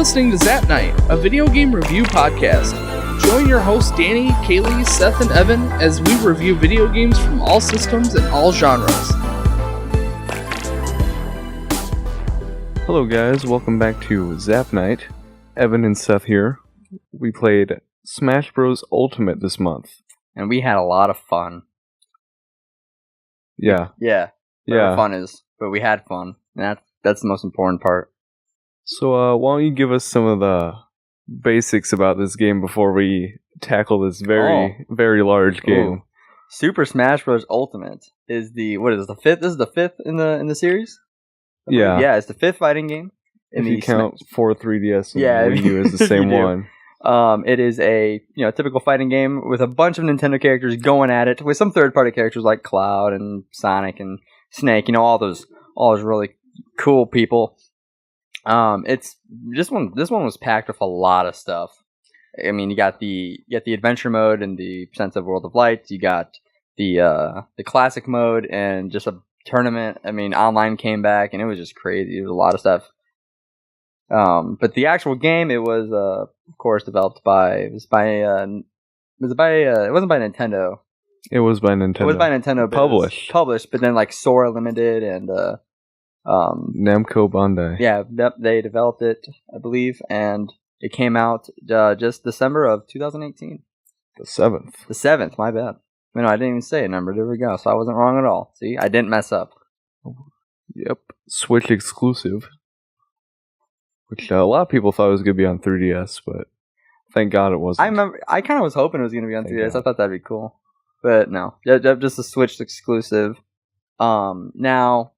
listening to Zap Night, a video game review podcast. Join your hosts Danny, Kaylee, Seth, and Evan as we review video games from all systems and all genres. Hello guys, welcome back to Zap Night. Evan and Seth here. We played Smash Bros. Ultimate this month. And we had a lot of fun. Yeah. Whatever fun is, but we had fun. And that's the most important part. So, why don't you give us some of the basics about this game before we tackle this very large game? Ooh. Super Smash Bros. Ultimate is the fifth? This is the fifth in the series? Yeah. Yeah, it's the fifth fighting game. If you count 4 3DS and Wii U as the same one. It is a typical fighting game with a bunch of Nintendo characters going at it, with some third-party characters like Cloud and Sonic and Snake. All those really cool people. It's this one was packed with a lot of stuff. I mean, you got the adventure mode and the sense of World of Light. You got the classic mode and just a tournament. I mean, online came back and it was just crazy. There was a lot of stuff. But the actual game, it was of course developed by it wasn't by Nintendo. It was by Nintendo. It was by Nintendo. Published, but then like Sora Limited and Namco Bandai. Yeah, they developed it, I believe, and it came out just December of 2018. The 7th. The 7th, my bad. No, I didn't even say a number. There we go. So I wasn't wrong at all. See, I didn't mess up. Yep. Switch exclusive. Which a lot of people thought it was going to be on 3DS, but thank God it wasn't. I kind of was hoping it was going to be on 3DS. I thought that'd be cool. But no. Just a Switch exclusive. Now,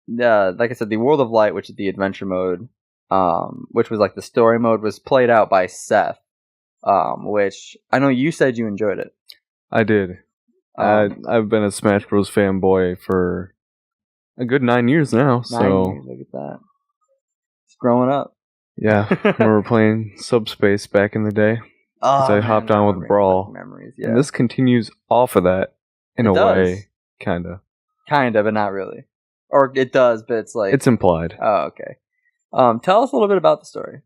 like I said, the World of Light, which is the adventure mode, which was like the story mode, was played out by Seth, which I know you said you enjoyed it. I did. I've been a Smash Bros. Fanboy for a good 9 years now. 9 years, look at that. It's growing up. Yeah, we were playing Subspace back in the day. I hopped on with Brawl. Memories, yeah. And this continues off of that in a way, kinda. Kinda, but not really. Or it does, but it's like... It's implied. Oh, okay. Tell us a little bit about the story.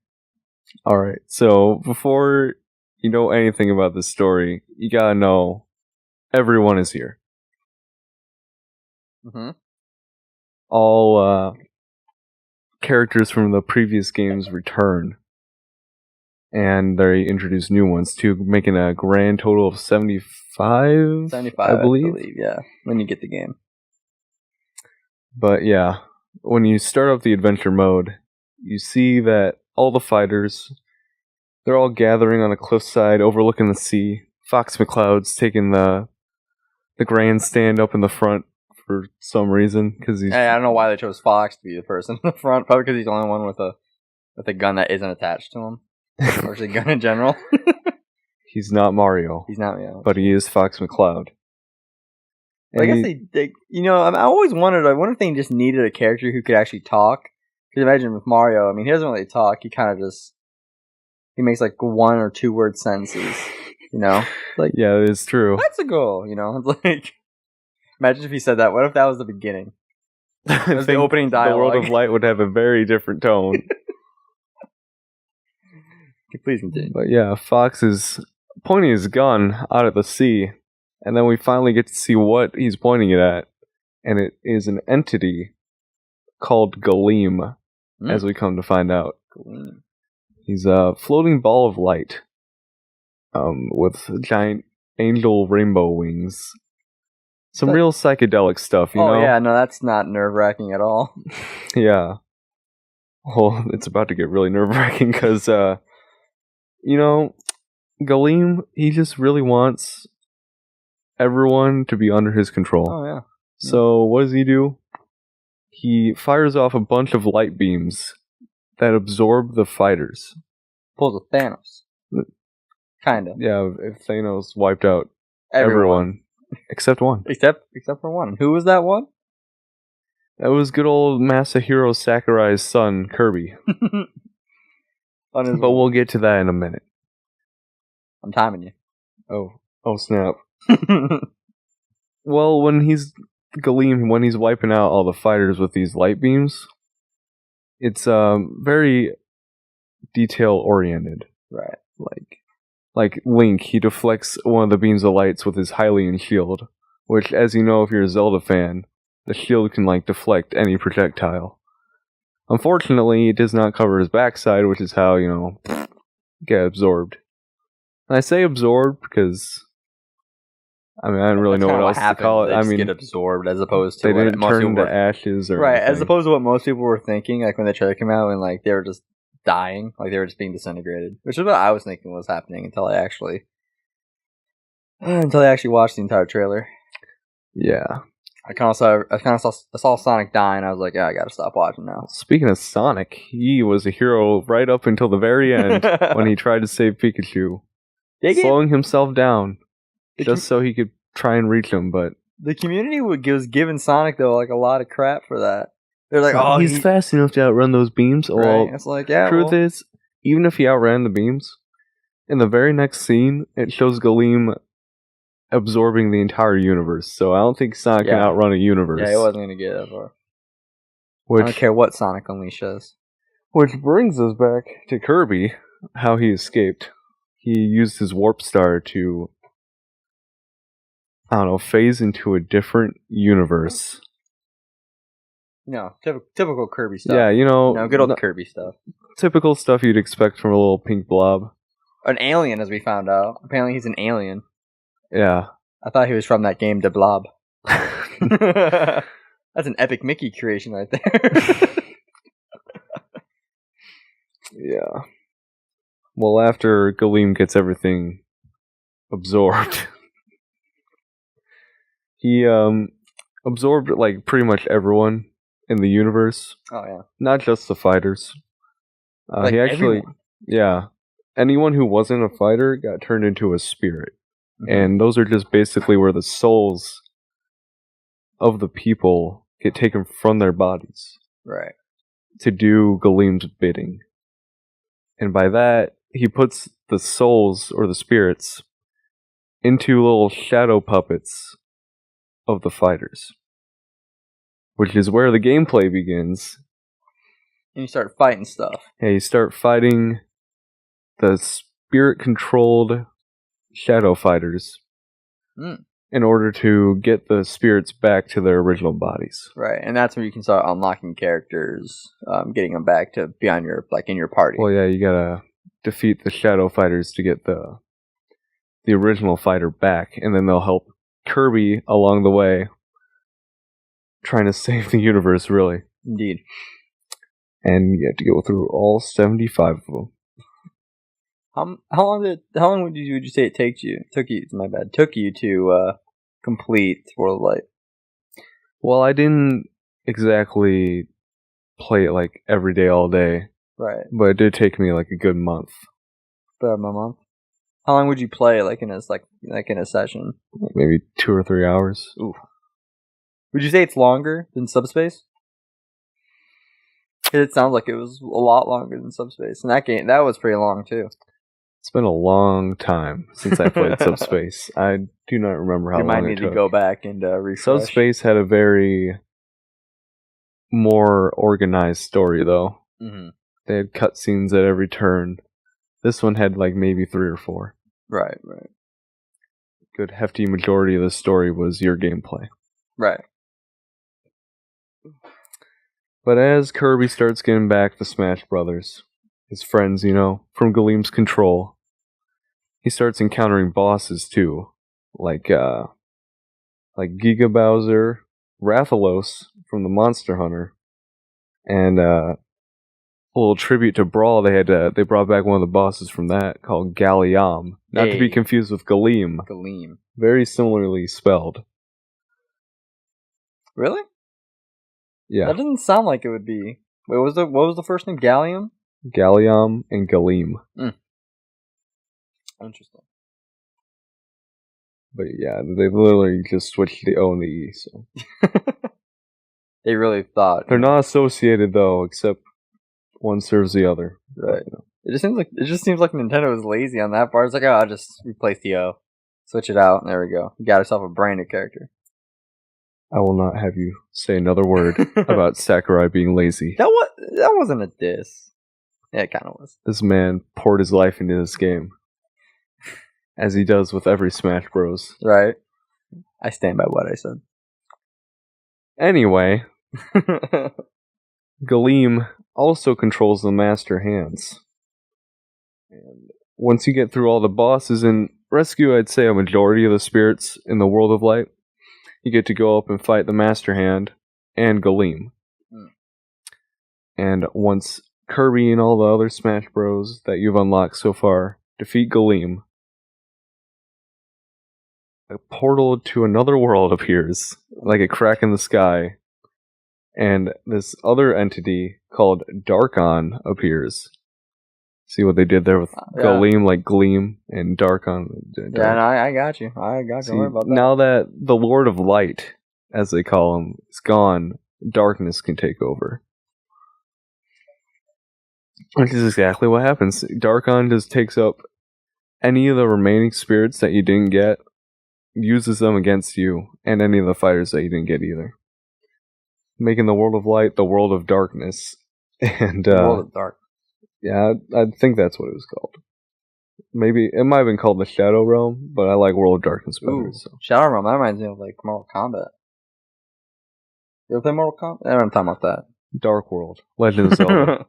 Alright, so before you know anything about the story, you gotta know everyone is here. Mm-hmm. All characters from the previous games return. And they introduce new ones too, making a grand total of 75, I believe, yeah, when you get the game. But yeah, when you start up the adventure mode, you see that all the fighters, they're all gathering on a cliffside overlooking the sea. Fox McCloud's taking the grandstand up in the front for some reason. Hey, I don't know why they chose Fox to be the person in the front. Probably because he's the only one with a gun that isn't attached to him. Or is it a gun in general? He's not Mario. He's not Mario. But he is Fox McCloud. I guess they I always wondered, I wonder if they just needed a character who could actually talk. Because imagine with Mario, I mean, he doesn't really talk. He kind of he makes like 1 or 2 word sentences, Like, yeah, it is true. That's a goal, It's like, imagine if he said that. What if that was the beginning? It was the opening dialogue. The World of Light would have a very different tone. Please continue. But yeah, Fox is pointing his gun out at the sea, and then we finally get to see what he's pointing it at, and it is an entity called Galeem, as we come to find out. Galeem. He's a floating ball of light, with giant angel rainbow wings. Some real psychedelic stuff, you know? Oh yeah, no, that's not nerve-wracking at all. Yeah. Well, it's about to get really nerve-wracking, because, Galeem, he just really wants everyone to be under his control. Oh, yeah. So, what does he do? He fires off a bunch of light beams that absorb the fighters. Pulls a Thanos. Kind of. Yeah, if Thanos wiped out everyone. Except one. Except for one. Who was that one? That was good old Masahiro Sakurai's son, Kirby. But we'll get to that in a minute. I'm timing you. Oh snap. Well, when he's wiping out all the fighters with these light beams, it's very detail oriented. Right. Like Link, he deflects one of the beams of lights with his Hylian shield, which, as you know if you're a Zelda fan, the shield can deflect any projectile. Unfortunately, it does not cover his backside, which is how, get absorbed. And I say absorbed because, I don't really know what else to call it. They just get absorbed as opposed to they what didn't most turn people into were, ashes or right, anything. as opposed to what most people were thinking, when the trailer came out and they were just dying, they were just being disintegrated, which is what I was thinking was happening until I actually watched the entire trailer. Yeah. I saw Sonic die, and I was like, yeah, I gotta stop watching now. Speaking of Sonic, he was a hero right up until the very end when he tried to save Pikachu, slowing himself down just so he could try and reach him. But the community was giving Sonic though a lot of crap for that. They're like, oh, he's fast enough to outrun those beams. Right. Well, it's like, yeah. Truth is, even if he outran the beams, in the very next scene, it shows Galeem absorbing the entire universe. So I don't think Sonic can outrun a universe. Yeah, he wasn't going to get that far. I don't care what Sonic unleashes. Which brings us back to Kirby, how he escaped. He used his warp star to, phase into a different universe. Typical Kirby stuff. Yeah, good old Kirby stuff. Typical stuff you'd expect from a little pink blob. An alien, as we found out. Apparently he's an alien. Yeah. I thought he was from that game, The Blob. That's an epic Mickey creation right there. Yeah. Well, after Galeem gets everything absorbed, he absorbed pretty much everyone in the universe. Oh yeah. Not just the fighters. He actually, everyone. Yeah, anyone who wasn't a fighter got turned into a spirit. Mm-hmm. And those are just basically where the souls of the people get taken from their bodies. Right. To do Galeem's bidding. And by that, he puts the souls, or the spirits, into little shadow puppets of the fighters. Which is where the gameplay begins. And you start fighting stuff. Yeah, you start fighting the spirit-controlled shadow fighters in order to get the spirits back to their original bodies. Right, and that's where you can start unlocking characters, getting them back to be on your in your party. Well, yeah, you gotta defeat the shadow fighters to get the original fighter back, and then they'll help Kirby along the way, trying to save the universe. Really, indeed. And you have to go through all 75 of them. How long would you say it took you to complete World of Light? Well, I didn't exactly play it every day, all day. Right. But it did take me a good month. About a month. How long would you play in a session? Maybe 2 or 3 hours. Ooh. Would you say it's longer than Subspace? It sounds like it was a lot longer than Subspace. And that was pretty long too. It's been a long time since I played Subspace. I do not remember how long it took. You might need to go back and refresh. Subspace had a very more organized story, though. Mm-hmm. They had cutscenes at every turn. This one had maybe 3 or 4. Right. Good hefty majority of the story was your gameplay. Right. But as Kirby starts getting back the Smash Brothers, his friends, from Galeem's control, he starts encountering bosses too, like Giga Bowser, Rathalos from the Monster Hunter, and a little tribute to Brawl. They brought back one of the bosses from that called Galliam, not to be confused with Galeem. Galeem, very similarly spelled. Really? Yeah. That doesn't sound like it would be. Wait, what was the first name? Gallium? Gallium and Galeem. Interesting. But yeah, they literally just switched the O and the E, so. They really thought. They're not associated though, except one serves the other. Right. It just seems like Nintendo was lazy on that part. It's like, I'll just replace the O. Switch it out, and there we go. You got yourself a branded character. I will not have you say another word about Sakurai being lazy. That wasn't a diss. Yeah, it kind of was. This man poured his life into this game, as he does with every Smash Bros. Right. I stand by what I said. Anyway, Galeem also controls the Master Hands. And once you get through all the bosses and rescue, I'd say a majority of the spirits in the World of Light, you get to go up and fight the Master Hand and Galeem. And once Kirby and all the other Smash Bros. That you've unlocked so far defeat Galeem, a portal to another world appears, like a crack in the sky, and this other entity called Darkon appears. See what they did there with Galeem, like Gleam, and Darkon. Yeah, no, I got you. I got you. Don't worry about that. Now that the Lord of Light, as they call him, is gone, darkness can take over. Which is exactly what happens. Darkon just takes up any of the remaining spirits that you didn't get, uses them against you, and any of the fighters that you didn't get either. Making the World of Light the World of Darkness. And World of Dark. Yeah, I think that's what it was called. Maybe it might have been called the Shadow Realm, but I like World of Darkness better. Ooh, So. Shadow Realm, that reminds me of like Mortal Kombat. You ever play Mortal Kombat? I'm talking about that. Dark World. Legend of Zelda.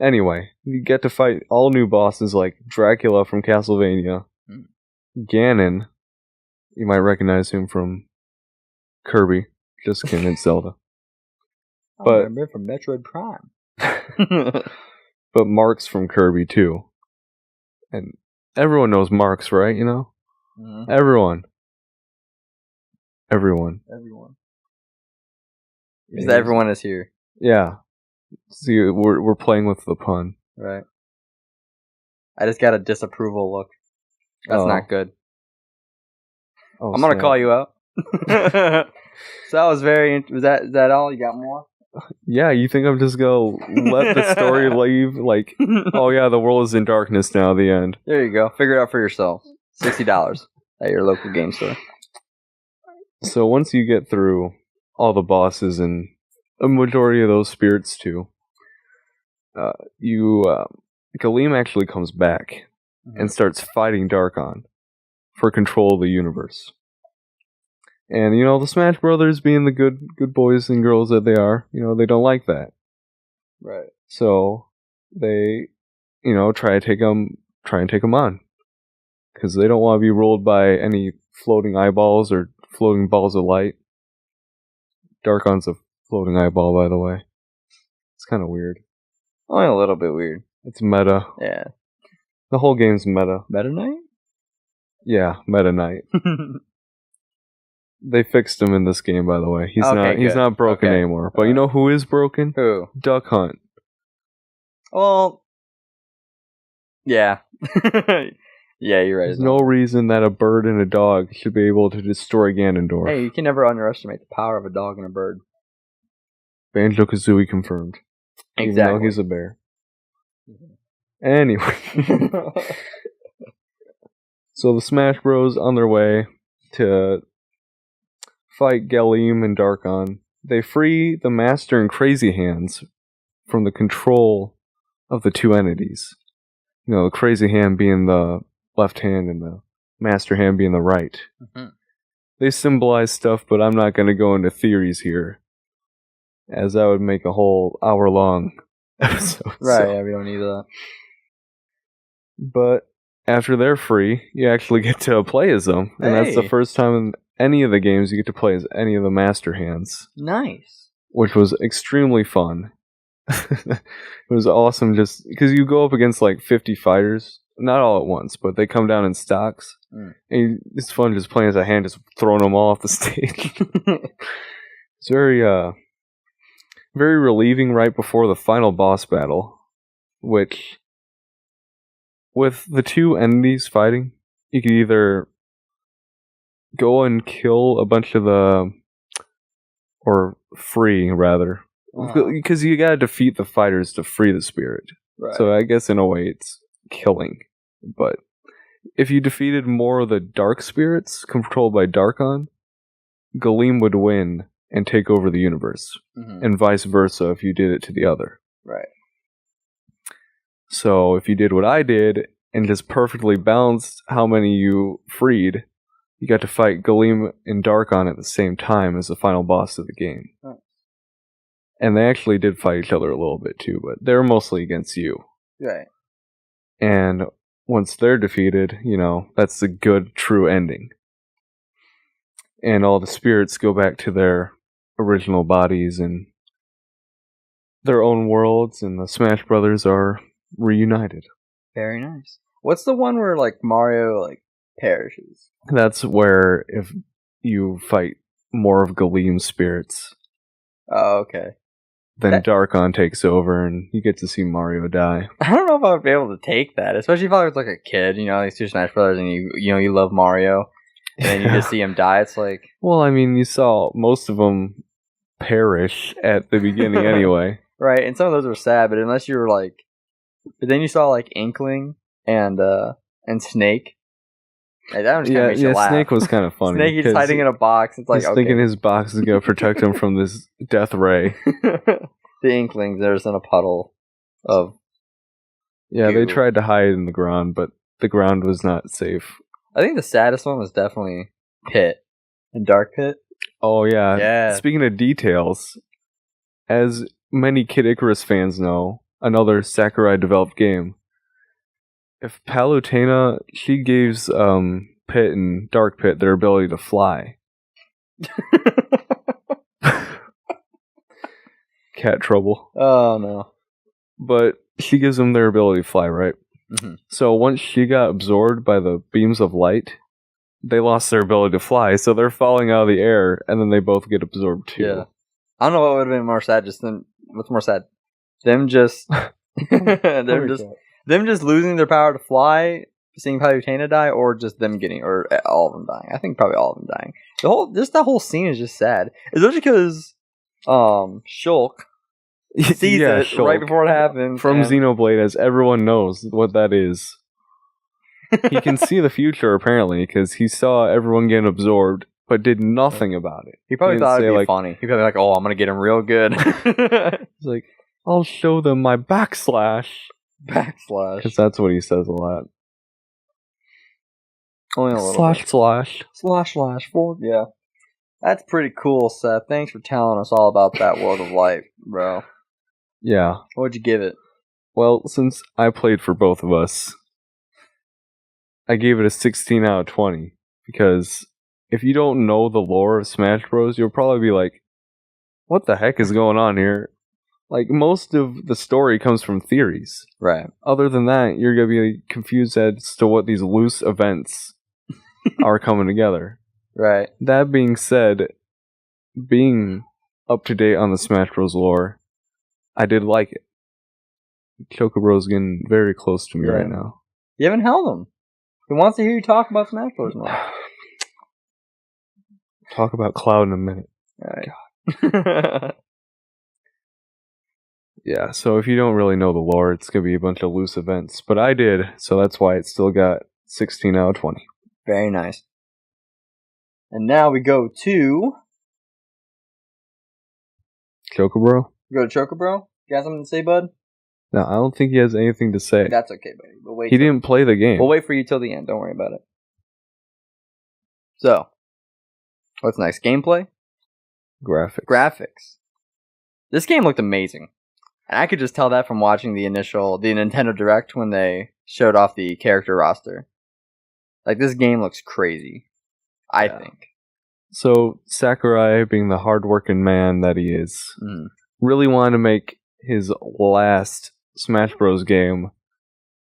Anyway, you get to fight all new bosses like Dracula from Castlevania, Ganon, you might recognize him from Kirby, just kidding, it's Zelda. I remember from Metroid Prime. But Mark's from Kirby too. And everyone knows Mark's, right? You know? Mm-hmm. Everyone. Because everyone is here. Yeah. See, we're playing with the pun. Right. I just got a disapproval look. That's not good. I'm gonna call you out. So that was very. Was that all? You got more? Yeah, you think I'm just gonna let the story leave? Like, oh yeah, the world is in darkness now. The end. There you go. Figure it out for yourself. $60 at your local game store. So once you get through all the bosses and a majority of those spirits too, Galeem actually comes back and starts fighting Darkon for control of the universe. And, you know, the Smash Brothers, being the good boys and girls that they are, you know, they don't like that. Right. So they, you know, try and take them on. Because they don't want to be ruled by any floating eyeballs or floating balls of light. Darkon's a floating eyeball, by the way. It's kind of weird. Only a little bit weird. It's meta. Yeah. The whole game's meta. Meta Knight? Yeah, Meta Knight. They fixed him in this game, by the way. He's not broken anymore. But you know who is broken? Who? Duck Hunt. Well, yeah. Yeah, you're right. There's no reason that a bird and a dog should be able to destroy Ganondorf. Hey, you can never underestimate the power of a dog and a bird. Banjo-Kazooie confirmed. Exactly. Even though he's a bear. Anyway. So the Smash Bros. On their way to fight Galeem and Darkon. They free the Master and Crazy Hands from the control of the two entities. You know, the Crazy Hand being the left hand and the Master Hand being the right. Mm-hmm. They symbolize stuff, but I'm not going to go into theories here, as that would make a whole hour-long episode. Right, so. yeah, we don't need that. But after they're free, you actually get to play as them. And that's the first time in any of the games you get to play as any of the Master Hands. Nice. Which was extremely fun. It was awesome just because you go up against like 50 fighters. Not all at once, but they come down in stocks. And it's fun just playing as a hand, just throwing them all off the stage. It's very relieving right before the final boss battle, which, with the two entities fighting, you could either go and kill a bunch of or free, rather. Because you gotta defeat the fighters to free the spirit. Right. So I guess in a way it's killing. But if you defeated more of the dark spirits controlled by Darkon, Galeem would win and take over the universe. Mm-hmm. And vice versa if you did it to the other. Right. So if you did what I did and just perfectly balanced how many you freed, you got to fight Galeem and Darkon at the same time as the final boss of the game. Nice. And they actually did fight each other a little bit too, but they're mostly against you. Right. And once they're defeated, that's the good, true ending. And all the spirits go back to their original bodies and their own worlds, and the Smash Brothers are reunited. Very nice. What's the one where like Mario perishes? That's where if you fight more of Galeem's spirits, Oh, okay. then Darkon takes over and you get to see Mario die. I don't know if I would be able to take that, especially if I was like a kid, these two Smash Brothers, and you love Mario, and then you just see him die. It's like, well, I mean, you saw most of them perish at the beginning anyway. Right, and some of those were sad, but unless you were but then you saw Inkling and Snake. Like, that one just makes you laugh. Snake was kind of funny. Snake is hiding in a box. It's he's thinking his box is going to protect him from this death ray. The Inklings, they're just in a puddle of goo. They tried to hide in the ground, but the ground was not safe. I think the saddest one was definitely Pit and Dark Pit. Oh, yeah. Yeah. Speaking of details, as many Kid Icarus fans know, another Sakurai-developed game, if Palutena, she gives Pit and Dark Pit their ability to fly. Cat trouble. Oh, no. But she gives them their ability to fly, right? Mm-hmm. So once she got absorbed by the beams of light, they lost their ability to fly, so they're falling out of the air, and then they both get absorbed too. Yeah. I don't know what would have been more sad, what's more sad? Them just... them just losing their power to fly, seeing Palutena die, or just them or all of them dying. I think probably all of them dying. That whole scene is just sad. Especially because Shulk sees it Shulk, right before it happens. From Xenoblade, as everyone knows what that is. He can see the future, apparently, because he saw everyone getting absorbed, but did nothing about it. He probably thought it'd be funny. He'd probably oh, I'm going to get him real good. He's like, I'll show them my backslash. Because that's what he says a lot. Only a little //. Forward. Yeah. That's pretty cool, Seth. Thanks for telling us all about that World of Light, bro. Yeah. What'd you give it? Well, since I played for both of us, I gave it a 16 out of 20. Because if you don't know the lore of Smash Bros., you'll probably be like, what the heck is going on here? Most of the story comes from theories. Right. Other than that, you're going to be confused as to what these loose events are coming together. Right. That being said, being up to date on the Smash Bros. Lore, I did like it. Chocobro's getting very close to me right now. You haven't held him. He wants to hear you talk about Smash Bros. More. Talk about Cloud in a minute. All right. Yeah, so if you don't really know the lore, it's going to be a bunch of loose events. But I did, so that's why it still got 16 out of 20. Very nice. And now we go to... Chocobro? You go to Chocobro? You got something to say, bud? No, I don't think he has anything to say. That's okay, buddy. We'll wait. He didn't play the game. We'll wait for you till the end. Don't worry about it. So, what's next? Gameplay? Graphics. This game looked amazing. And I could just tell that from watching the Nintendo Direct when they showed off the character roster. This game looks crazy. I think. So, Sakurai, being the hardworking man that he is, really wanted to make his last Smash Bros. Game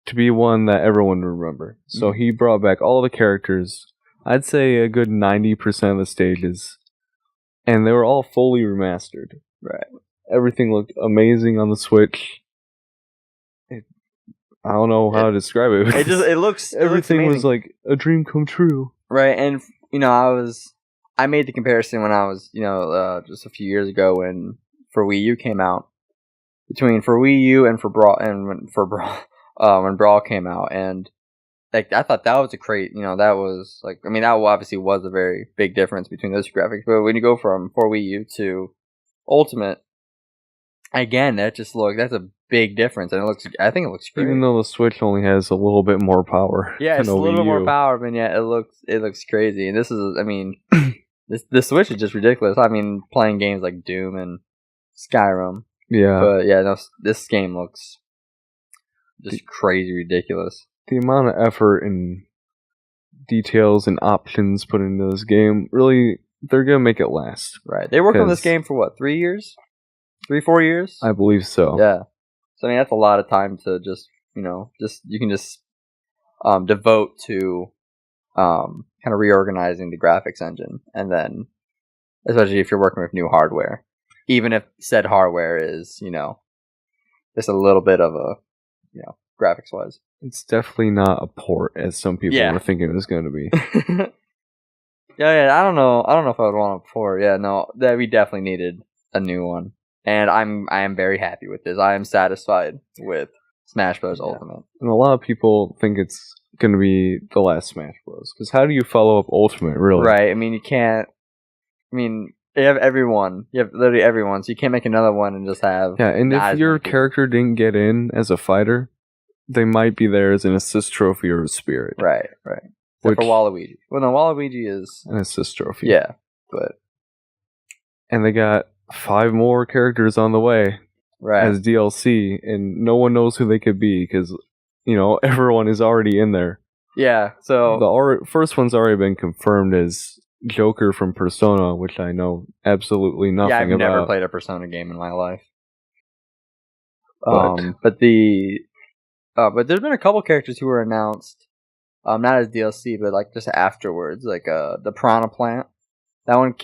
to be one that everyone would remember. So he brought back all the characters, I'd say a good 90% of the stages, and they were all fully remastered. Right. Everything looked amazing on the Switch. I don't know how to describe it. It looks everything was like a dream come true. Right, and I made the comparison when I was just a few years ago when for Wii U came out, between for Wii U and for Brawl when Brawl came out, and I thought that was that was that obviously was a very big difference between those two graphics. But when you go from for Wii U to Ultimate, Again, that's a big difference, and I think it looks great. Even though the Switch only has a little bit more power. Yeah, it's a than little bit Wii more U. power, but yeah, it looks crazy. And this is, I mean, the Switch is just ridiculous. I mean, playing games like Doom and Skyrim. Yeah. But yeah, no, this game looks just crazy ridiculous. The amount of effort and details and options put into this game, really, they're going to make it last. Right. They worked on this game for what, 3 years? 3-4 years? I believe so. Yeah. So, I mean, that's a lot of time to just, you can just devote to kind of reorganizing the graphics engine. And then, especially if you're working with new hardware. Even if said hardware is, just a little bit of a, graphics-wise. It's definitely not a port, as some people were thinking it was going to be. Yeah, I don't know if I would want a port. Yeah, no, that we definitely needed a new one. And I am very happy with this. I am satisfied with Smash Bros. Ultimate. And a lot of people think it's going to be the last Smash Bros. Because how do you follow up Ultimate, really? Right, I mean, you can't... I mean, you have everyone. You have literally everyone, so you can't make another one and just have... Yeah, and if your character didn't get in as a fighter, they might be there as an assist trophy or a spirit. Right. Except for Waluigi. Well, no, Waluigi is... an assist trophy. Yeah, but... And they got 5 more characters on the way as DLC, and no one knows who they could be because, everyone is already in there. Yeah, so... The first one's already been confirmed as Joker from Persona, which I know absolutely nothing about. Yeah, I've never played a Persona game in my life. But there's been a couple characters who were announced, not as DLC, but like just afterwards, like the Piranha Plant. That one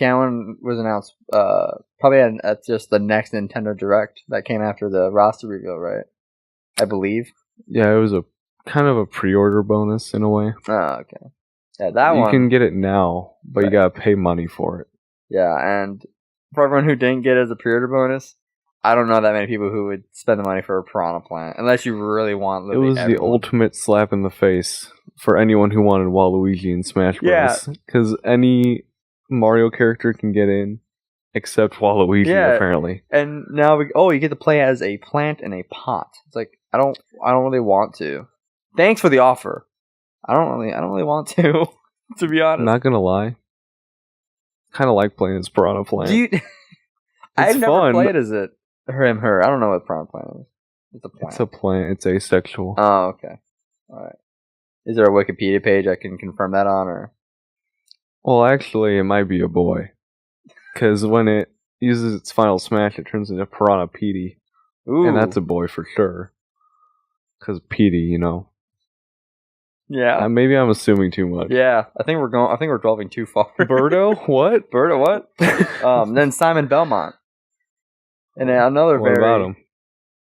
was announced probably at just the next Nintendo Direct that came after the roster reveal, right? I believe. Yeah, it was a kind of a pre-order bonus in a way. Oh, okay. Yeah, that one. You can get it now, but you gotta pay money for it. Yeah, and for everyone who didn't get it as a pre-order bonus, I don't know that many people who would spend the money for a Piranha Plant, unless you really want. It was the ultimate slap in the face for anyone who wanted Waluigi in Smash Bros. Yeah, because any Mario character can get in, except Waluigi, apparently. And now you get to play as a plant in a pot. It's like I don't really want to. Thanks for the offer. I don't really want to. To be honest, not gonna lie. Kind of like playing as Piranha Plant. I've never played as it. Her. I don't know what Piranha Plant is. It's a plant. It's a plant. It's asexual. Oh, okay. All right. Is there a Wikipedia page I can confirm that on, or? Well, actually, it might be a boy. Because when it uses its final smash, it turns into Piranha Petey. Ooh. And that's a boy for sure. Because Petey, Yeah. Maybe I'm assuming too much. Yeah. I think we're delving too far. Birdo? What? Birdo what? Then Simon Belmont. And another What about him?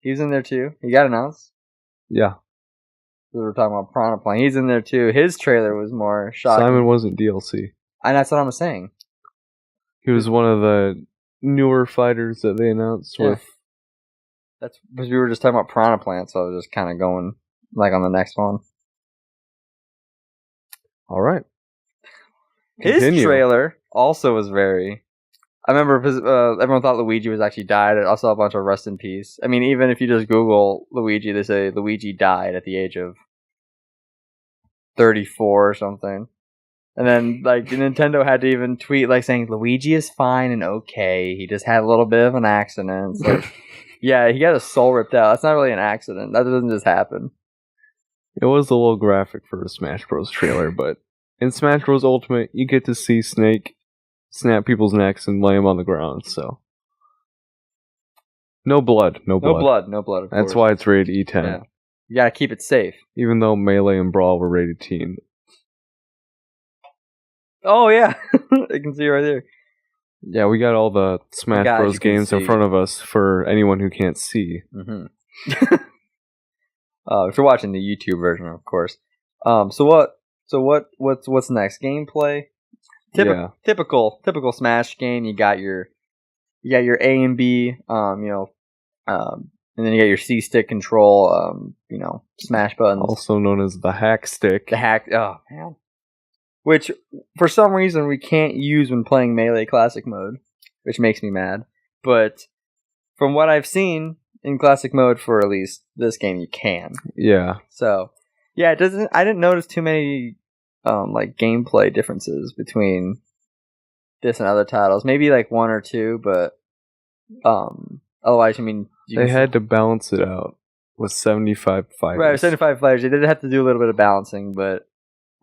He's in there too. He got announced. Yeah. We were talking about Piranha Plant. He's in there too. His trailer was more shocking. Simon wasn't DLC. And that's what I'm saying. He was one of the newer fighters that they announced with. That's because we were just talking about Piranha Plant, so I was just kind of going like on the next one. All right. Continue. His trailer also was very... I remember everyone thought Luigi was actually died. I saw a bunch of rest in peace. I mean, even if you just Google Luigi, they say Luigi died at the age of 34 or something. And then, like, Nintendo had to even tweet, like, saying, Luigi is fine and okay. He just had a little bit of an accident. It's like, yeah, he got his soul ripped out. That's not really an accident. That doesn't just happen. It was a little graphic for a Smash Bros. Trailer, but in Smash Bros. Ultimate, you get to see Snake snap people's necks and lay them on the ground, so. No blood. No blood, of That's course. why it's rated E10. Yeah. You gotta keep it safe. Even though Melee and Brawl were rated teen. Oh, yeah. I can see right there. Yeah, we got all the Smash Bros. Games in front of us for anyone who can't see. Mm-hmm. If you're watching the YouTube version, of course. What's next? Gameplay? Typical Smash game. You got your A and B, and then you got your C stick control, smash buttons. Also known as the hack stick. Oh man. Which for some reason we can't use when playing Melee Classic mode, which makes me mad. But from what I've seen in classic mode for at least this game, you can. Yeah. So, yeah, it doesn't. I didn't notice too many like gameplay differences between this and other titles. Maybe like one or two, but otherwise, I mean, They had to balance it out with 75 fighters. Right, 75 fighters. They did have to do a little bit of balancing, but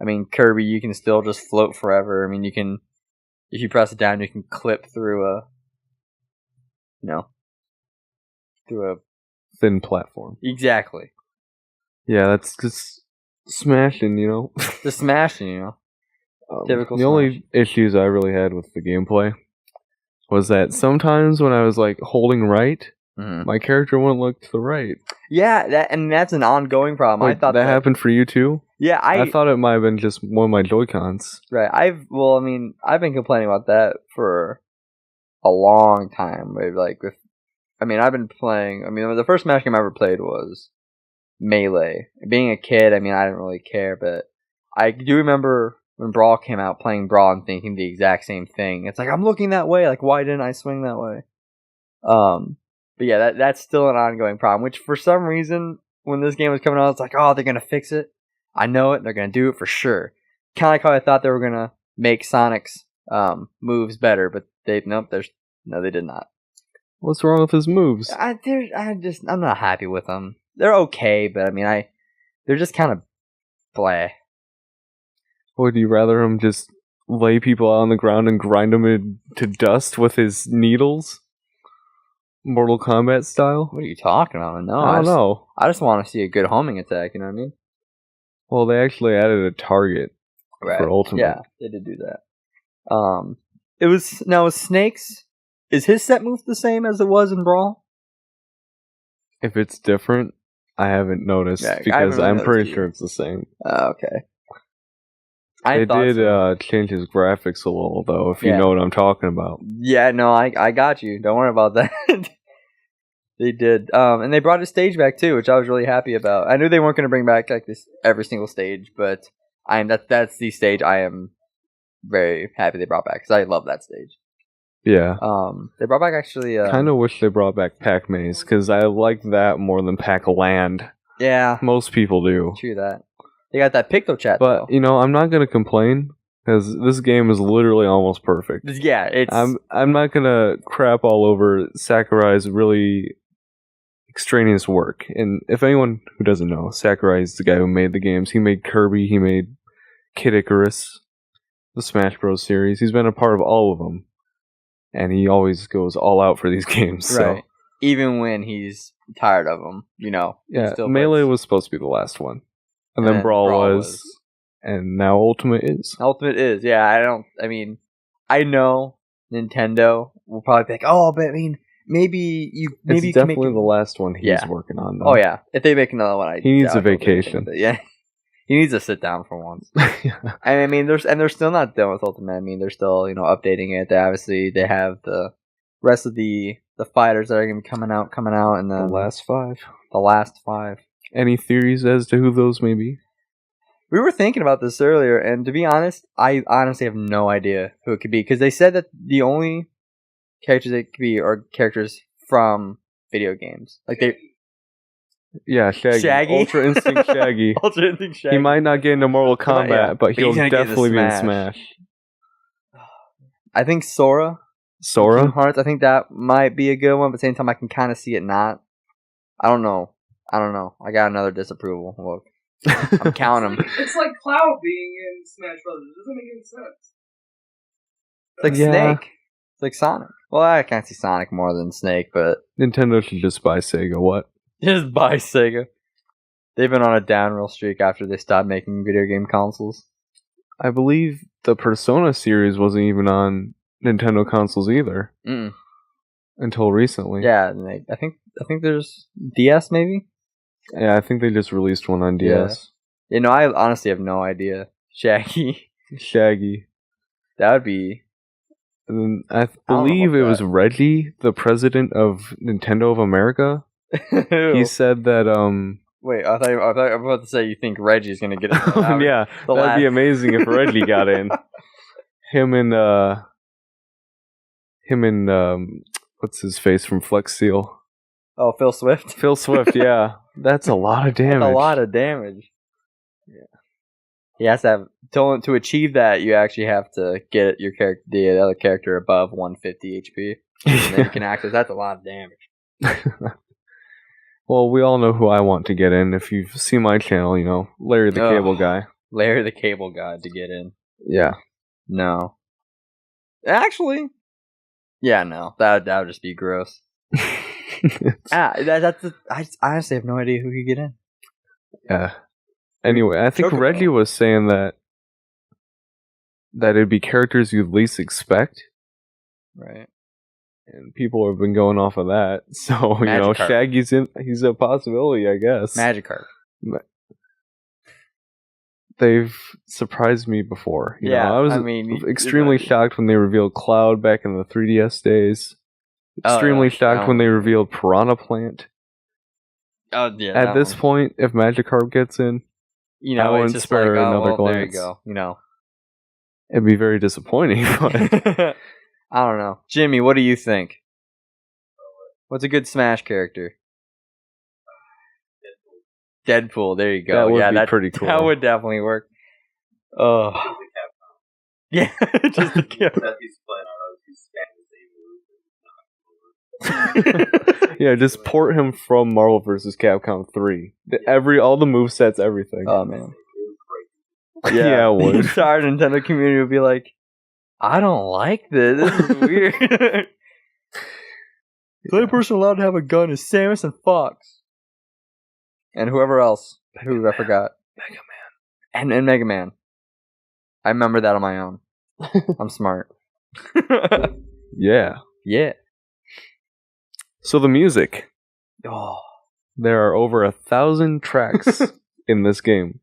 I mean, Kirby, you can still just float forever. I mean, you can, if you press it down, you can clip through through a thin platform. Exactly. Yeah, that's just smashing, Just smashing, Typical the only issues I really had with the gameplay was that sometimes when I was like holding right, my character wouldn't look to the right. Yeah, that's an ongoing problem. Like, I thought that happened for you too. Yeah, I thought it might have been just one of my Joy-Cons. Right. I've been complaining about that for a long time. I've been playing. The first Smash game I ever played was Melee. Being a kid, I didn't really care, but I do remember when Brawl came out, playing Brawl and thinking the exact same thing. It's like, I'm looking that way. Like, why didn't I swing that way? But yeah, that's still an ongoing problem. Which for some reason, when this game was coming out, it's like, oh, they're gonna fix it. I know it. They're gonna do it for sure. Kind of like how I thought they were gonna make Sonic's moves better, but they did not. What's wrong with his moves? I'm not happy with them. They're okay, but they're just kind of blah. Would you rather him just lay people out on the ground and grind them to dust with his needles? Mortal Kombat style? What are you talking about? No, I don't know. I just want to see a good homing attack, you know what I mean? Well, they actually added a target for Ultimate. Yeah, they did do that. With Snake's, is his set move the same as it was in Brawl? If it's different, I haven't noticed because I'm pretty sure it's the same. Okay. They did change his graphics a little, though, if you know what I'm talking about. Yeah, no, I got you. Don't worry about that. They did. And they brought his stage back, too, which I was really happy about. I knew they weren't going to bring back like this every single stage, but that's the stage I am very happy they brought back, because I love that stage. Yeah. They brought back actually... kind of wish they brought back Pac-Maze, because I like that more than Pac-Land. Yeah. Most people do. True that. They got that Picto Chat, but though. I'm not gonna complain because this game is literally almost perfect. Yeah, it's. I'm not gonna crap all over Sakurai's really extraneous work. And if anyone who doesn't know, Sakurai is the guy who made the games. He made Kirby. He made Kid Icarus, the Smash Bros. Series. He's been a part of all of them, and he always goes all out for these games. Right. So. Even when he's tired of them, Yeah, Melee was supposed to be the last one. And then Brawl was, and now Ultimate is. Ultimate is, yeah. I know Nintendo will probably be like, oh, but maybe you it's can definitely the last one he's working on, though. Oh, yeah. If they make another one, he needs a vacation. Yeah. He needs to sit down for once. They're still not done with Ultimate. They're still, updating it. They have the rest of the fighters that are going to be coming out, and then the last five. Any theories as to who those may be? We were thinking about this earlier, and to be honest, I honestly have no idea who it could be, because they said that the only characters it could be are characters from video games. Yeah, Shaggy. Ultra Instinct Shaggy. Ultra Instinct Shaggy. He might not get into Mortal Kombat, but he'll definitely be in Smash. I think Sora. Sora? Hearts, I think that might be a good one, but at the same time, I can kind of see it not. I don't know. I got another disapproval. Look, I'm counting them. It's like Cloud being in Smash Bros. It doesn't make any sense. It's like Snake. It's like Sonic. Well, I can't see Sonic more than Snake, but... Nintendo should just buy Sega, what? Just buy Sega. They've been on a downhill streak after they stopped making video game consoles. I believe the Persona series wasn't even on Nintendo consoles either. Until recently. Yeah, I think there's DS, maybe? Yeah, I think they just released one on DS. Yeah. I honestly have no idea. Shaggy. That would be... And then I believe it was Reggie, the president of Nintendo of America. He said that... Wait, I thought you were about to say you think Reggie's going to get it. Yeah, that'd be amazing if Reggie got in. Him and what's his face from Flex Seal? Oh, Phil Swift. Phil Swift, yeah. That's a lot of damage. That's a lot of damage. Yeah. He has to have to achieve that. You actually have to get your character, the other character, above 150 HP, and then you can access. That's a lot of damage. Well, we all know who I want to get in. If you've seen my channel, you know Larry the Cable Guy. Larry the Cable Guy to get in. Yeah. No. Actually, yeah, no. That would just be gross. I honestly have no idea who could get in. Yeah. Anyway, I think Chocobo. Reggie was saying that it'd be characters you'd least expect, Right. and people have been going off of that. So Magikarp. Shaggy's he's a possibility, I guess. Magikarp. They've surprised me before. You Yeah, know, I was I mean, extremely shocked when they revealed Cloud back in the 3DS days. Extremely shocked when they revealed Piranha Plant. Oh yeah. At this point, if Magikarp gets in, you know, I it's wouldn't just spare like, another well, there you glance. go. You know. It'd be very disappointing. But I don't know, Jimmy. What do you think? What's a good Smash character? Deadpool. There you go. That would be pretty cool. That would definitely work. Oh. Yeah, just the yeah, just port him from Marvel vs. Capcom 3. All the movesets, everything. Oh man. Yeah, it would. The entire Nintendo community would be like, I don't like this. This is weird. The only person allowed to have a gun is Samus and Fox. And whoever else. I forgot. Mega Man. And Mega Man. I remember that on my own. I'm smart. Yeah. Yeah. So the music. Oh. There are over 1,000 tracks in this game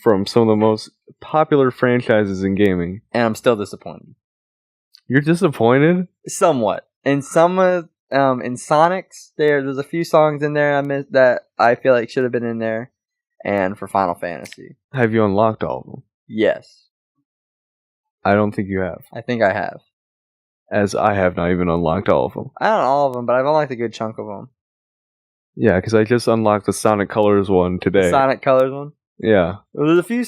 from some of the most popular franchises in gaming. And I'm still disappointed. You're disappointed? Somewhat. In some in Sonic's, there's a few songs in there I missed that I feel like should have been in there. And for Final Fantasy. Have you unlocked all of them? Yes. I don't think you have. I think I have. As I have not even unlocked all of them. I don't know all of them, but I've unlocked a good chunk of them. Yeah, because I just unlocked the Sonic Colors one today. Sonic Colors one? Yeah. There's a few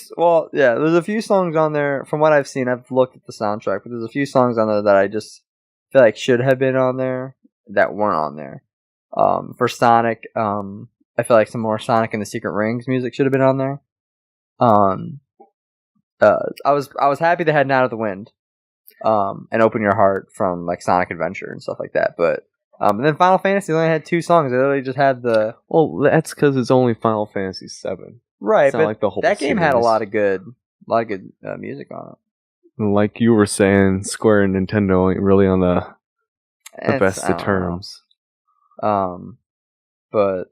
songs on there. From what I've seen, I've looked at the soundtrack, but there's a few songs on there that I just feel like should have been on there that weren't on there. For Sonic, I feel like some more Sonic and the Secret Rings music should have been on there. I was happy they had Night of the Wind, and Open Your Heart from like Sonic Adventure and stuff like that. But and then Final Fantasy only had 2 songs. They literally just had the that's because it's only Final Fantasy VII. right. It's not But like the whole that game had a series. lot of good music on it. Like you were saying, Square and Nintendo ain't really on the best I of don't terms. know. But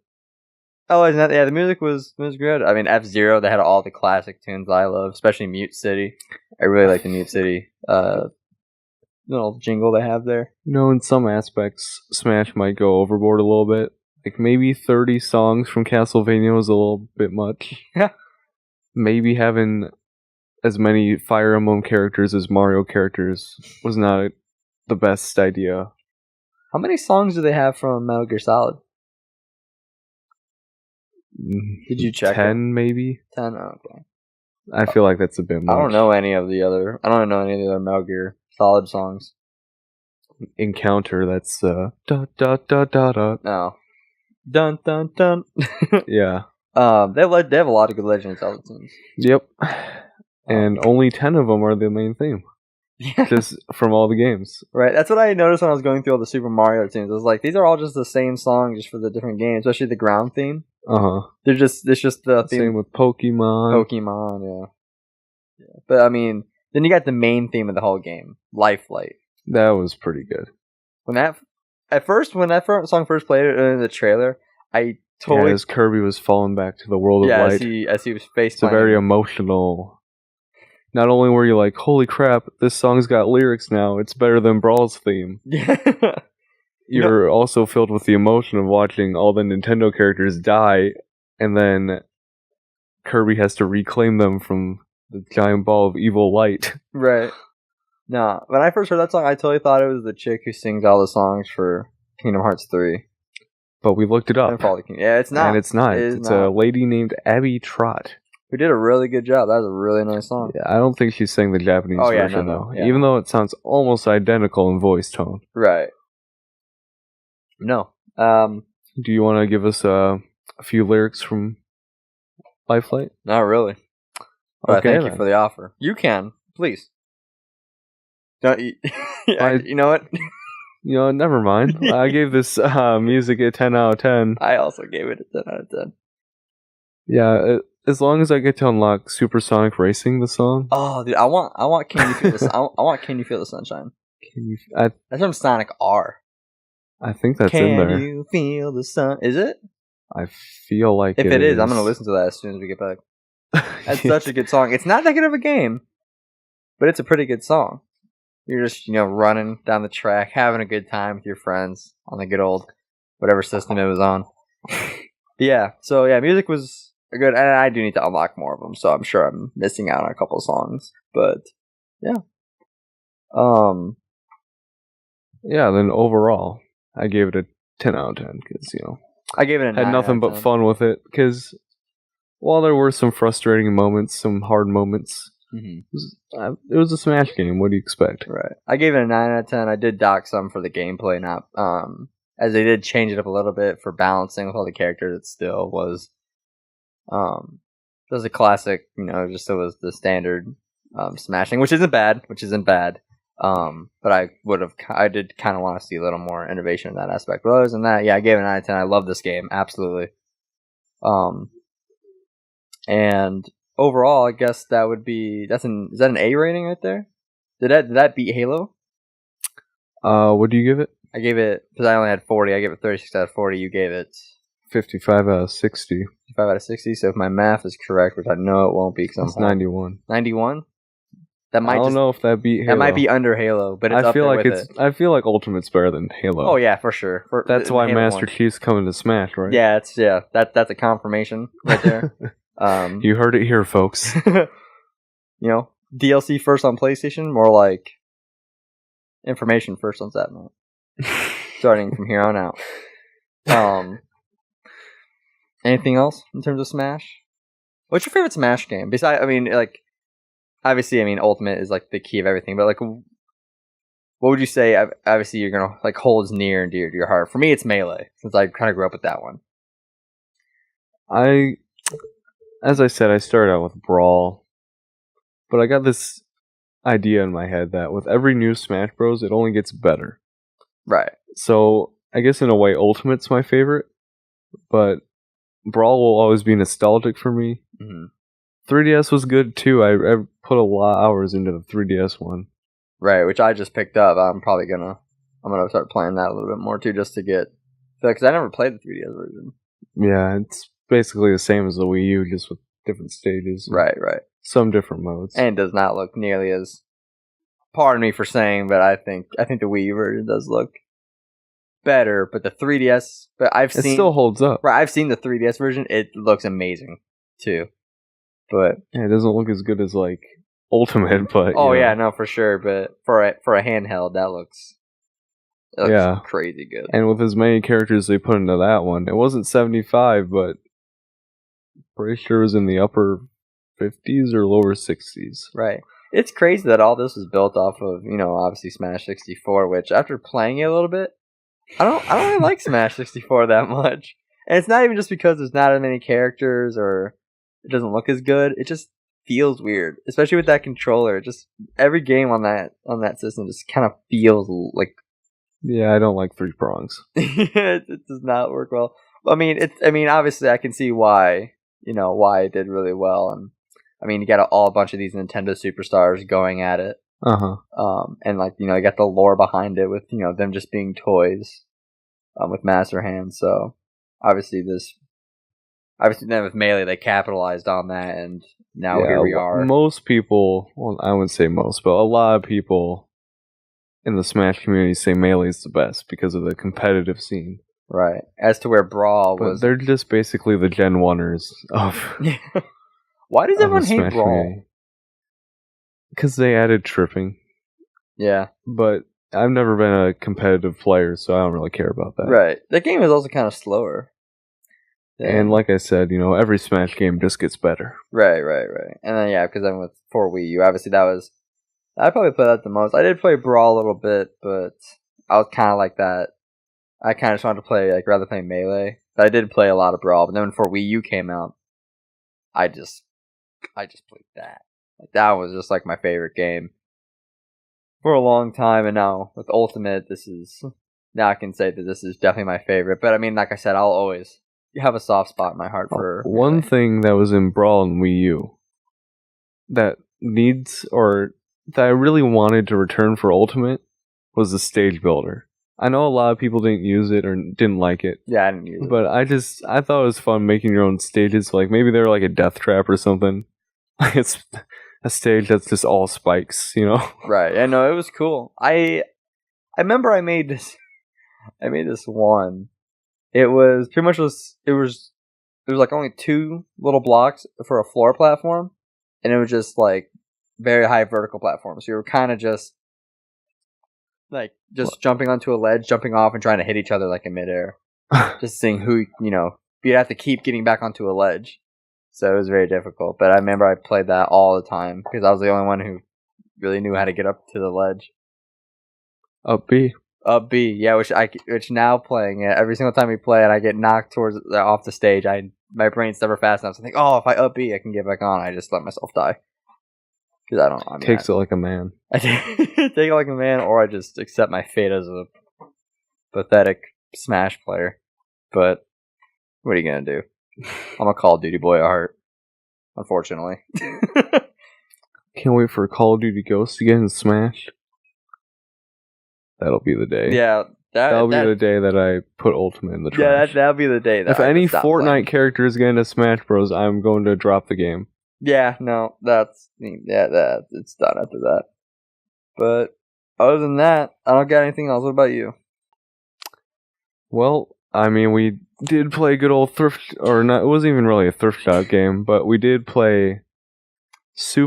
isn't that, yeah, the music was good. I mean, F-Zero, they had all the classic tunes I love, especially Mute City. I really like the Mute City little jingle they have there. You know, in some aspects, Smash might go overboard a little bit. Like maybe 30 songs from Castlevania was a little bit much. Yeah. Maybe having as many Fire Emblem characters as Mario characters was not the best idea. How many songs do they have from Metal Gear Solid? Did you check 10 maybe? 10? Oh, okay. I feel like that's a bit much. I don't know any of the other Metal Gear Solid songs. Encounter, that's da da da da da. No. Dun dun dun. Yeah. They have a lot of good Legend of Zelda tunes. Yep. And only 10 of them are the main theme. Yeah. Just from all the games. Right. That's what I noticed when I was going through all the Super Mario tunes. I was like, these are all just the same song, just for the different games, especially the ground theme. It's just the theme. Same with Pokemon. Yeah. But I mean, then you got the main theme of the whole game, Life Light. That was pretty good. When that song first played in the trailer, I totally as Kirby was falling back to the world of light. as he was face. It's a very emotional. Not only were you like, holy crap, this song's got lyrics now, it's better than Brawl's theme. Yeah. You're also filled with the emotion of watching all the Nintendo characters die, and then Kirby has to reclaim them from the giant ball of evil light. Right. No, when I first heard that song, I totally thought it was the chick who sings all the songs for Kingdom Hearts 3. But we looked it up. Yeah, it's not. And it's not. It's a lady named Abby Trott. Who did a really good job. That was a really nice song. Yeah, I don't think she sang the Japanese version, though. Yeah. Even though it sounds almost identical in voice tone. Right. No. Do you want to give us a few lyrics from Life Flight? Not really. But Okay, thank you for the offer. You can, please. Don't you? You know what? You know, never mind. I gave this music a 10 out of 10. I also gave it a 10 out of 10. Yeah, as long as I get to unlock Supersonic Racing, the song. Oh, dude, I want Can You Feel the I want Can You Feel the Sunshine. That's from Sonic R. I think that's in there. Can you feel the sun? Is it? I feel like if it is, I'm gonna listen to that as soon as we get back. That's such a good song. It's not that good of a game, but it's a pretty good song. You're just, running down the track, having a good time with your friends on the good old whatever system it was on. Music was good, and I do need to unlock more of them, so I'm sure I'm missing out on a couple of songs. But yeah, then overall, I gave it a 10 out of 10 because I gave it a 9 had nothing but fun with it. Because while there were some frustrating moments, some hard moments. It was a Smash game. What do you expect? Right. I gave it a 9 out of 10. I did dock some for the gameplay, not as they did change it up a little bit for balancing with all the characters. It still was a classic. Just it was the standard smashing, which isn't bad. But I did kind of want to see a little more innovation in that aspect. But other than that, I gave it a 9 out of 10. I love this game absolutely. And overall, I guess is that an A rating right there? Did that beat Halo? What do you give it? I gave it, because I only had 40, I gave it 36 out of 40. You gave it 55 out of 60. 55 out of 60. So if my math is correct, which I know it won't be, because it's 91. 91? That might I don't know if that beat Halo. That might be under Halo, but it's up there with it. I feel like Ultimate's better than Halo. Oh yeah, for sure. That's why Master Chief's coming to Smash, right? Yeah, that's a confirmation right there. You heard it here, folks. DLC first on PlayStation, more like information first on Zapnet. Starting from here on out. Anything else in terms of Smash? What's your favorite Smash game? Besides, obviously, Ultimate is like the key of everything. But what would you say? Obviously, you're gonna holds near and dear to your heart. For me, it's Melee, since I kind of grew up with that one. As I said, I started out with Brawl, but I got this idea in my head that with every new Smash Bros, it only gets better. Right. So I guess in a way, Ultimate's my favorite, but Brawl will always be nostalgic for me. Mm-hmm. 3DS was good too. I put a lot of hours into the 3DS one. Right, which I just picked up. I'm gonna start playing that a little bit more too, just to get, because I never played the 3DS version. Yeah, it's basically the same as the Wii U, just with different stages. Right. Some different modes. And does not look nearly as. Pardon me for saying, but I think the Wii U version does look better. But the 3DS, it still holds up. Right, I've seen the 3DS version. It looks amazing too. But it doesn't look as good as Ultimate, but no, for sure. But for a handheld, that looks crazy good. And with as many characters they put into that one, it wasn't 75, but pretty sure it was in the upper 50s or lower 60s. Right. It's crazy that all this was built off of obviously Smash 64, which after playing it a little bit, I don't really like Smash 64 that much. And it's not even just because there's not as many characters or it doesn't look as good. It just feels weird, especially with that controller. Just every game on that system just kind of feels like. Yeah, I don't like 3 prongs. It does not work well. Obviously, I can see why it did really well, and you got a bunch of these Nintendo superstars going at it. And you got the lore behind it with them just being toys, with master hands. So obviously then with Melee, they capitalized on that, and now here we are. Most people, well, I wouldn't say most, but a lot of people in the Smash community say Melee is the best because of the competitive scene. Right. As to where Brawl was... They're just basically the Gen 1ers of... Why does everyone hate Brawl? Because they added tripping. Yeah. But I've never been a competitive player, so I don't really care about that. Right. The game is also kind of slower. And like I said, every Smash game just gets better. Right. And then, because then for Wii U, obviously I probably played that the most. I did play Brawl a little bit, but I was kind of like that. I kind of just wanted to play, rather play Melee. But I did play a lot of Brawl, but then when for Wii U came out, I just played that. That was just my favorite game for a long time, and now with Ultimate, now I can say that this is definitely my favorite. But I mean, like I said, I'll always have a soft spot in my heart for one thing that was in Brawl and Wii U that I really wanted to return for Ultimate was the stage builder. I know a lot of people didn't use it or didn't like it. Yeah, I didn't use it. But I thought it was fun making your own stages. Maybe they're a death trap or something. It's a stage that's just all spikes, Right. Yeah, no, it was cool. I remember I made this one. It was pretty much it was only 2 little blocks for a floor platform, and it was just very high vertical platform. So you were kind of just jumping onto a ledge, jumping off, and trying to hit each other in midair. Just seeing who you'd have to keep getting back onto a ledge. So it was very difficult. But I remember I played that all the time because I was the only one who really knew how to get up to the ledge. Up B, yeah. Which now playing it every single time we play it, I get knocked off the stage. My brain's never fast enough to think, oh, if I up B, I can get back on. I just let myself die because takes it like a man. I take it like a man, or I just accept my fate as a pathetic Smash player. But what are you gonna do? I'm a Call of Duty boy at heart, unfortunately. Can't wait for Call of Duty Ghosts to get in Smash. That'll be the day. Yeah, that'll be the day that I put Ultimate in the trash. Yeah, that'll be the day. If any Fortnite characters get into Smash Bros, I'm going to drop the game. Yeah, no, it's done after that. But other than that, I don't got anything else. What about you? Well, I mean, we did play good old thrift, or not. It wasn't even really a thrift shop game, but we did play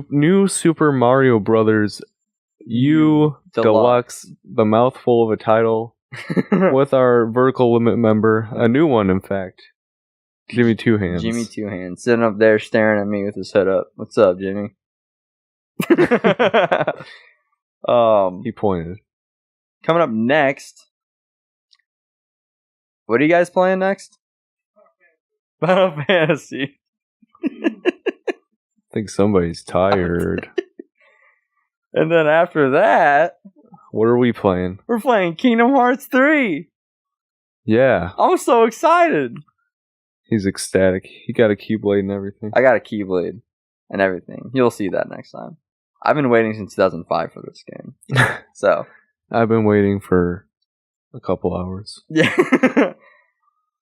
new Super Mario Brothers U Deluxe, the mouthful of a title, with our vertical limit member, a new one, in fact, Jimmy Two Hands. Jimmy Two Hands, sitting up there staring at me with his head up. What's up, Jimmy? He pointed. Coming up next. What are you guys playing next? Final Fantasy. I think somebody's tired. And then after that... What are we playing? We're playing Kingdom Hearts 3. Yeah. I'm so excited. He's ecstatic. He got a Keyblade and everything. I got a Keyblade and everything. You'll see that next time. I've been waiting since 2005 for this game. So... I've been waiting for a couple hours. Yeah.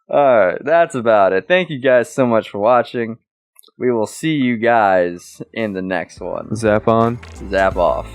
Alright, that's about it. Thank you guys so much for watching. We will see you guys in the next one. Zap on. Zap off.